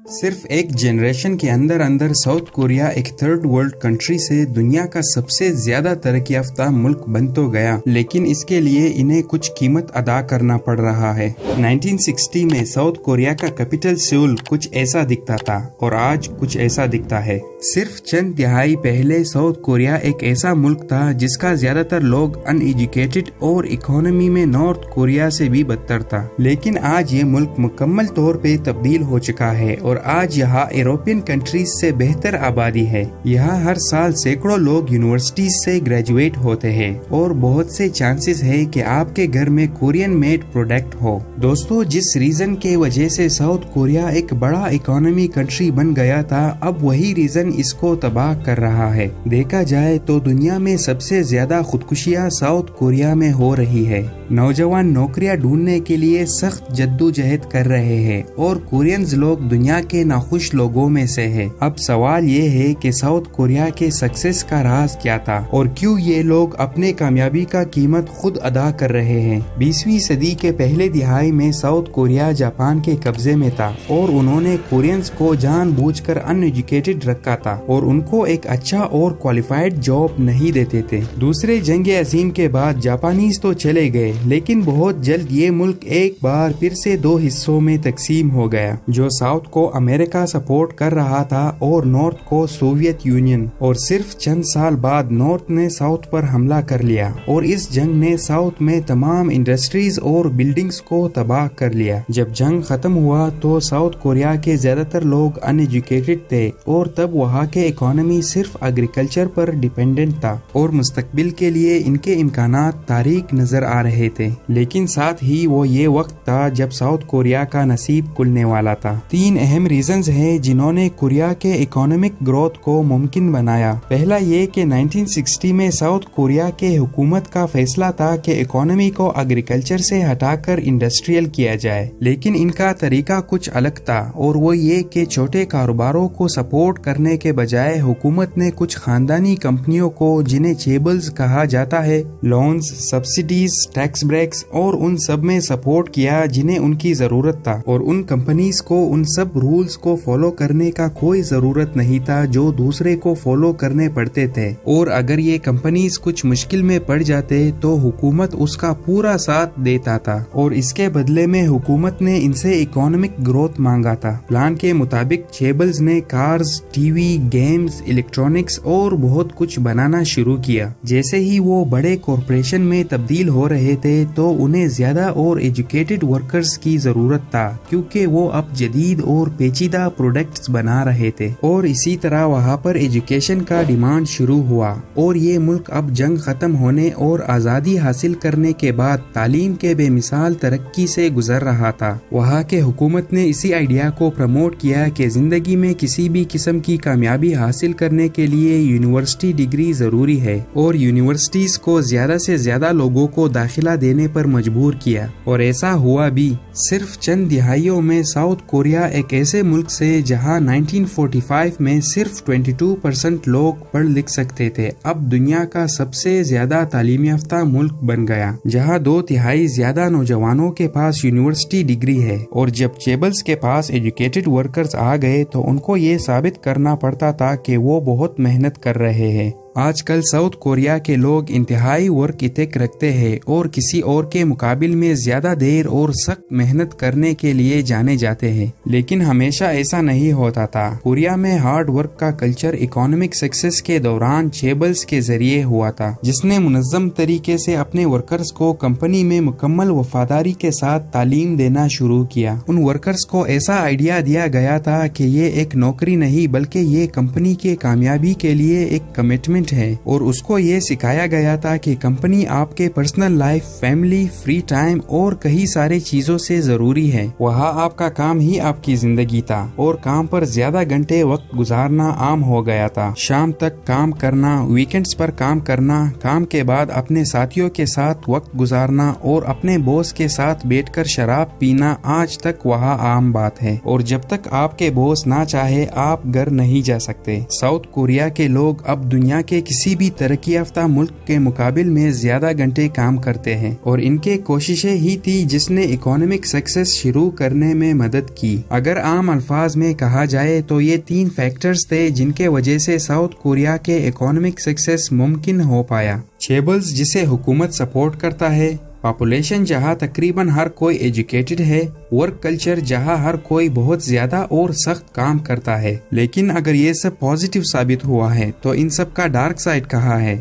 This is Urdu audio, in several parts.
صرف ایک جنریشن کے اندر ساؤتھ کوریا ایک تھرڈ ورلڈ کنٹری سے دنیا کا سب سے زیادہ ترقی یافتہ ملک بن تو گیا، لیکن اس کے لیے انہیں کچھ قیمت ادا کرنا پڑ رہا ہے۔ 1960 میں ساؤتھ کوریا کا کیپٹل سیول کچھ ایسا دکھتا تھا اور آج کچھ ایسا دکھتا ہے۔ صرف چند دہائی پہلے ساؤتھ کوریا ایک ایسا ملک تھا جس کا زیادہ تر لوگ ان ایجوکیٹڈ اور اکانومی میں نارتھ کوریا سے بھی بدتر تھا، لیکن آج یہ ملک مکمل طور پہ تبدیل ہو چکا ہے اور آج یہاں یورپین کنٹریز سے بہتر آبادی ہے۔ یہاں ہر سال سینکڑوں لوگ یونیورسٹیز سے گریجویٹ ہوتے ہیں اور بہت سے چانسز ہے کہ آپ کے گھر میں کورین میڈ پروڈکٹ ہو۔ دوستو، جس ریزن کے وجہ سے ساؤتھ کوریا ایک بڑا اکانومی کنٹری بن گیا تھا، اب وہی ریزن اس کو تباہ کر رہا ہے۔ دیکھا جائے تو دنیا میں سب سے زیادہ خودکشیاں ساؤتھ کوریا میں ہو رہی ہے۔ نوجوان نوکریاں ڈھونڈنے کے لیے سخت جدوجہد کر رہے ہیں اور کورینز لوگ دنیا کے ناخوش لوگوں میں سے ہے۔ اب سوال یہ ہے کہ ساؤتھ کوریا کے سکسیس کا راز کیا تھا اور کیوں یہ لوگ اپنے کامیابی کا قیمت خود ادا کر رہے ہیں۔ 20ویں صدی کے پہلے دہائی میں ساؤتھ کوریا جاپان کے قبضے میں تھا اور انہوں نے کورینز کو جان بوجھ کر ان ایجوکیٹڈ رکھا تھا اور ان کو ایک اچھا اور کوالیفائڈ جاب نہیں دیتے تھے۔ دوسرے جنگ عظیم کے بعد جاپانیز تو چلے گئے، لیکن بہت جلد یہ ملک ایک بار پھر سے دو حصوں میں تقسیم ہو گیا، جو ساؤتھ کو امریکہ سپورٹ کر رہا تھا اور نارتھ کو سوویت یونین، اور صرف چند سال بعد نارتھ نے ساؤتھ پر حملہ کر لیا اور اس جنگ نے ساؤتھ میں تمام انڈسٹریز اور بلڈنگز کو تباہ کر لیا۔ جب جنگ ختم ہوا تو ساؤتھ کوریا کے زیادہ تر لوگ ان ایجوکیٹڈ تھے اور تب وہاں کے اکانومی صرف ایگریکلچر پر ڈیپینڈنٹ تھا اور مستقبل کے لیے ان کے امکانات تاریک نظر آ رہے تھے۔ لیکن ساتھ ہی وہ یہ وقت تھا جب ساؤتھ کوریا کا نصیب کھلنے والا تھا۔ تین اہم ریزنز ہیں جنہوں نے کوریا کے اکانومک گروتھ کو ممکن بنایا۔ پہلا یہ کہ 1960 میں ساؤتھ کوریا کے حکومت کا فیصلہ تھا کہ اکانومی کو ایگریکلچر سے ہٹا کر انڈسٹریل کیا جائے، لیکن ان کا طریقہ کچھ الگ تھا اور وہ یہ کہ چھوٹے کاروباروں کو سپورٹ کرنے کے بجائے حکومت نے کچھ خاندانی کمپنیوں کو، جنہیں چیبلز کہا جاتا ہے، لونز، سبسڈیز، ٹیکس بریکس اور ان سب میں سپورٹ کیا جنہیں ان کی ضرورت تھا، اور ان کمپنیز کو ان سب رولز کو فالو کرنے کا کوئی ضرورت نہیں تھا جو دوسرے کو فالو کرنے پڑتے تھے، اور اگر یہ کمپنیز کچھ مشکل میں پڑ جاتے تو حکومت اس کا پورا ساتھ دیتا تھا، اور اس کے بدلے میں حکومت نے ان سے اکانومک گروتھ مانگا تھا۔ پلان کے مطابق چیبلز نے cars, T V, games, electronics اور بہت کچھ بنانا شروع کیا۔ جیسے ہی وہ بڑے کارپوریشن میں تبدیل ہو رہے تھے تو انہیں زیادہ اور ایجوکیٹڈ ورکرز کی ضرورت تھا، کیونکہ وہ اب جدید اور پیچیدہ پروڈکٹس بنا رہے تھے، اور اسی طرح وہاں پر ایجوکیشن کا ڈیمانڈ شروع ہوا، اور یہ ملک اب جنگ ختم ہونے اور آزادی حاصل کرنے کے بعد تعلیم کے بے مثال ترقی سے گزر رہا تھا۔ وہاں کے حکومت نے اسی آئیڈیا کو پروموٹ کیا کہ زندگی میں کسی بھی قسم کی کامیابی حاصل کرنے کے لیے یونیورسٹی ڈگری ضروری ہے، اور یونیورسٹیز کو زیادہ سے زیادہ لوگوں کو داخلہ دینے پر مجبور کیا، اور ایسا ہوا بھی۔ صرف چند دہائیوں میں ساؤتھ کوریا ایک ایسے ملک سے جہاں 1945 میں صرف 22% لوگ پڑھ لکھ سکتے تھے، اب دنیا کا سب سے زیادہ تعلیم یافتہ ملک بن گیا، جہاں 2/3 زیادہ نوجوانوں کے پاس یونیورسٹی ڈگری ہے، اور جب چیبلز کے پاس ایجوکیٹڈ ورکرز آ گئے تو ان کو یہ ثابت کرنا پڑتا تھا کہ وہ بہت محنت کر رہے ہیں۔ آج کل ساؤتھ کوریا کے لوگ انتہائی ورک ایتھک رکھتے ہیں اور کسی اور کے مقابل میں زیادہ دیر اور سخت محنت کرنے کے لیے جانے جاتے ہیں، لیکن ہمیشہ ایسا نہیں ہوتا تھا۔ کوریا میں ہارڈ ورک کا کلچر اکانومک سکسیس کے دوران چیبلز کے ذریعے ہوا تھا، جس نے منظم طریقے سے اپنے ورکرز کو کمپنی میں مکمل وفاداری کے ساتھ تعلیم دینا شروع کیا۔ ان ورکرز کو ایسا آئیڈیا دیا گیا تھا کہ یہ ایک نوکری نہیں بلکہ یہ کمپنی کے کامیابی کے لیے ایک کمٹمنٹ ہے، اور اس کو یہ سکھایا گیا تھا کہ کمپنی آپ کے personal life, family, free time اور کئی سارے چیزوں سے ضروری ہے۔ وہاں آپ کا کام ہی آپ کی زندگی تھا اور کام پر زیادہ گھنٹے وقت گزارنا عام ہو گیا تھا۔ شام تک کام کرنا، ویکنڈز پر کام کرنا، کام کے بعد اپنے ساتھیوں کے ساتھ وقت گزارنا اور اپنے باس کے ساتھ بیٹھ کر شراب پینا آج تک وہاں عام بات ہے، اور جب تک آپ کے باس نہ چاہے آپ گھر نہیں جا سکتے۔ ساؤتھ کوریا کے لوگ اب دنیا کے کے کسی بھی ترقی یافتہ ملک کے مقابل میں زیادہ گھنٹے کام کرتے ہیں، اور ان کے کوششیں ہی تھی جس نے اکانومک سکسیس شروع کرنے میں مدد کی۔ اگر عام الفاظ میں کہا جائے تو یہ 3 فیکٹرز تھے جن کے وجہ سے ساؤتھ کوریا کے اکانومک سکسیس ممکن ہو پایا۔ چیبلز جسے حکومت سپورٹ کرتا ہے، پاپولیشن جہاں تقریباً ہر کوئی ایجوکیٹڈ ہے، ورک کلچر جہاں ہر کوئی بہت زیادہ اور سخت کام کرتا ہے۔ لیکن اگر یہ سب پازیٹیو ثابت ہوا ہے تو ان سب کا ڈارک سائڈ کہاں ہے؟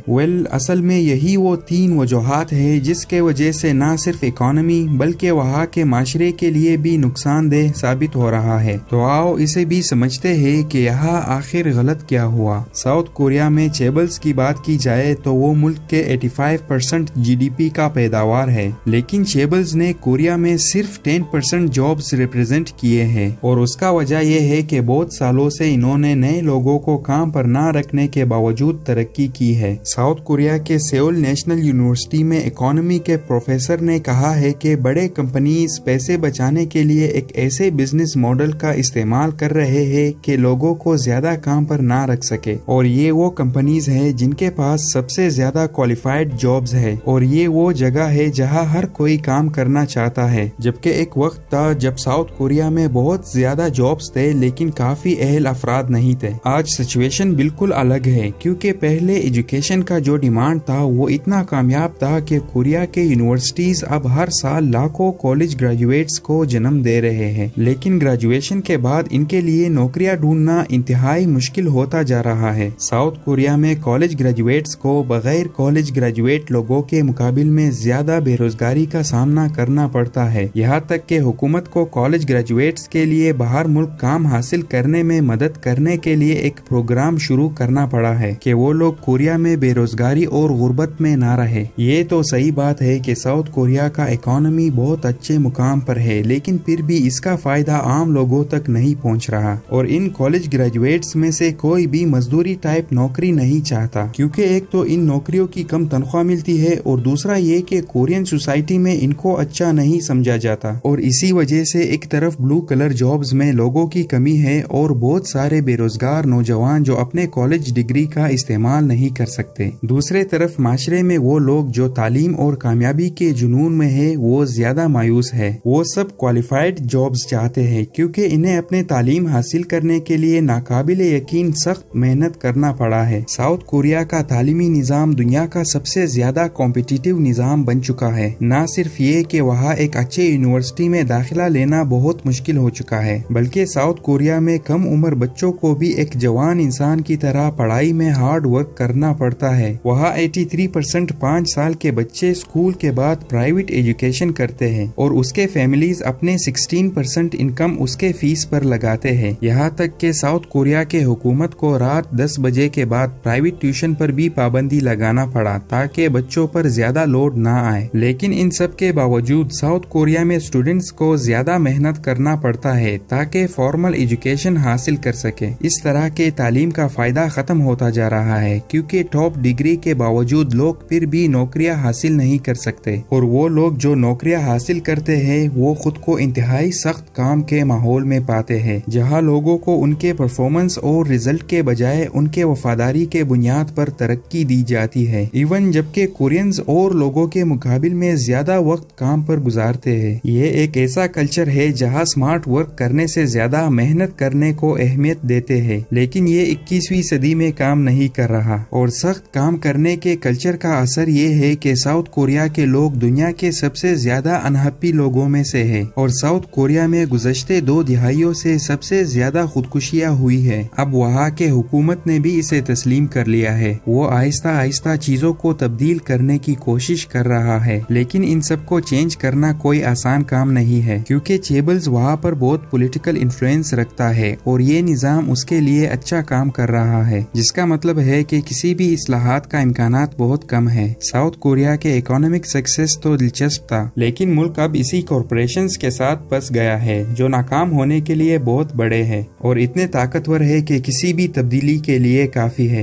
اصل میں یہی وہ 3 وجوہات ہے جس کے وجہ سے نہ صرف اکانومی بلکہ وہاں کے معاشرے کے لیے بھی نقصان دہ ثابت ہو رہا ہے۔ تو آؤ اسے بھی سمجھتے ہیں کہ یہاں آخر غلط کیا ہوا۔ ساؤتھ کوریا میں چیبلز کی بات کی جائے تو وہ ملک کے 85% GDP کا پیداوار ہے، لیکن چیبلز نے کوریا میں صرف 10% جابز ریپرزینٹ کیے ہیں، اور اس کا وجہ یہ ہے کہ بہت سالوں سے انہوں نے نئے لوگوں کو کام پر نہ رکھنے کے باوجود ترقی کی ہے۔ ساؤتھ کوریا کے سیول نیشنل یونیورسٹی میں اکانومی کے پروفیسر نے کہا ہے کہ بڑے کمپنیز پیسے بچانے کے لیے ایک ایسے بزنس ماڈل کا استعمال کر رہے ہیں کہ لوگوں کو زیادہ کام پر نہ رکھ سکے، اور یہ وہ کمپنیز ہیں جن کے پاس سب سے زیادہ کوالیفائڈ جابز ہے، اور یہ وہ جگہ ہے جہاں ہر کوئی کام کرنا چاہتا ہے۔ جبکہ ایک وقت تھا جب ساؤتھ کوریا میں بہت زیادہ جابز تھے لیکن کافی اہل افراد نہیں تھے۔ آج سچویشن بالکل الگ ہے، کیونکہ پہلے ایجوکیشن کا جو ڈیمانڈ تھا وہ اتنا کامیاب تھا کہ کوریا کے یونیورسٹیز اب ہر سال لاکھوں کالج گریجویٹس کو جنم دے رہے ہیں، لیکن گریجویشن کے بعد ان کے لیے نوکریاں ڈھونڈنا انتہائی مشکل ہوتا جا رہا ہے۔ ساؤتھ کوریا میں کالج گریجویٹس کو بغیر کالج گریجویٹ لوگوں کے مقابل میں زیادہ بے روزگاری کا سامنا کرنا پڑتا ہے، یہاں تک کہ حکومت کو کالج گریجویٹس کے لیے باہر ملک کام حاصل کرنے میں مدد کرنے کے لیے ایک پروگرام شروع کرنا پڑا ہے کہ وہ لوگ کوریا میں بے روزگاری اور غربت میں نہ رہے۔ یہ تو صحیح بات ہے کہ ساؤتھ کوریا کا اکانومی بہت اچھے مقام پر ہے، لیکن پھر بھی اس کا فائدہ عام لوگوں تک نہیں پہنچ رہا، اور ان کالج گریجویٹس میں سے کوئی بھی مزدوری ٹائپ نوکری نہیں چاہتا، کیونکہ ایک تو ان نوکریوں کی کم تنخواہ ملتی ہے، اور دوسرا یہ کہ کورین سوسائٹی میں ان کو اچھا نہیں سمجھا جاتا، اور اسی وجہ سے ایک طرف بلو کلر جابز میں لوگوں کی کمی ہے اور بہت سارے بے روزگار نوجوان جو اپنے کالج ڈگری کا استعمال نہیں کر سکتے، دوسرے طرف معاشرے میں وہ لوگ جو تعلیم اور کامیابی کے جنون میں ہے وہ زیادہ مایوس ہے۔ وہ سب کوالیفائڈ جابز چاہتے ہیں کیونکہ انہیں اپنے تعلیم حاصل کرنے کے لیے ناقابل یقین سخت محنت کرنا پڑا ہے۔ ساؤتھ کوریا کا تعلیمی نظام دنیا کا سب سے زیادہ کمپٹیٹیو نظام بن چکا ہے۔ نہ صرف یہ کہ وہاں ایک اچھے یونیورسٹی میں داخلہ لینا بہت مشکل ہو چکا ہے، بلکہ ساؤتھ کوریا میں کم عمر بچوں کو بھی ایک جوان انسان کی طرح پڑھائی میں ہارڈ ورک کرنا پڑتا ہے۔ وہاں 83% 5 سال کے بچے اسکول کے بعد پرائیویٹ ایجوکیشن کرتے ہیں، اور اس کے فیملیز اپنے 16% انکم اس کے فیس پر لگاتے ہیں۔ یہاں تک کہ ساؤتھ کوریا کے حکومت کو رات 10 بجے کے بعد پرائیویٹ ٹیوشن پر بھی پابندی لگانا پڑا تاکہ بچوں پر زیادہ لوڈ نہ آئے۔ لیکن ان سب کے باوجود ساؤتھ کوریا میں اسٹوڈنٹس کو زیادہ محنت کرنا پڑتا ہے تاکہ فارمل ایجوکیشن حاصل کر سکے۔ اس طرح کے تعلیم کا فائدہ ختم ہوتا جا رہا ہے، کیونکہ ٹاپ ڈگری کے باوجود لوگ پھر بھی نوکریاں حاصل نہیں کر سکتے، اور وہ لوگ جو نوکریاں حاصل کرتے ہیں وہ خود کو انتہائی سخت کام کے ماحول میں پاتے ہیں، جہاں لوگوں کو ان کے پرفارمنس اور رزلٹ کے بجائے ان کے وفاداری کے بنیاد پر ترقی دی جاتی ہے، ایون جبکہ کورینز اور لوگوں کے مقابل میں زیادہ وقت کام پر گزارتے ہیں۔ یہ ایک ایسا کلچر ہے جہاں اسمارٹ ورک کرنے سے زیادہ محنت کرنے کو اہمیت دیتے ہیں، لیکن یہ 21ویں صدی میں کام نہیں کر رہا، اور سخت کام کرنے کے کلچر کا اثر یہ ہے کہ ساؤتھ کوریا کے لوگ دنیا کے سب سے زیادہ انہیپی لوگوں میں سے ہیں، اور ساؤتھ کوریا میں گزشتے 2 دہائیوں سے سب سے زیادہ خودکشیاں ہوئی ہے۔ اب وہاں کے حکومت نے بھی اسے تسلیم کر لیا ہے، وہ آہستہ آہستہ چیزوں کو تبدیل کرنے کی کوشش کر رہا ہے، لیکن ان سب کو چینج کرنا کوئی آسان کام نہیں ہے، کیونکہ چیبلز وہاں پر بہت پولیٹیکل انفلوئنس رکھتا ہے، اور یہ نظام اس کے لیے اچھا کام کر رہا ہے، جس کا مطلب ہے کہ کسی بھی اصلاحات کا امکانات بہت کم ہے۔ ساؤتھ کوریا کے اکانومک سکسیس تو دلچسپ تھا، لیکن ملک اب اسی کارپوریشنز کے ساتھ پھنس گیا ہے جو ناکام ہونے کے لیے بہت بڑے ہیں اور اتنے طاقتور ہے کہ کسی بھی تبدیلی کے لیے کافی ہے۔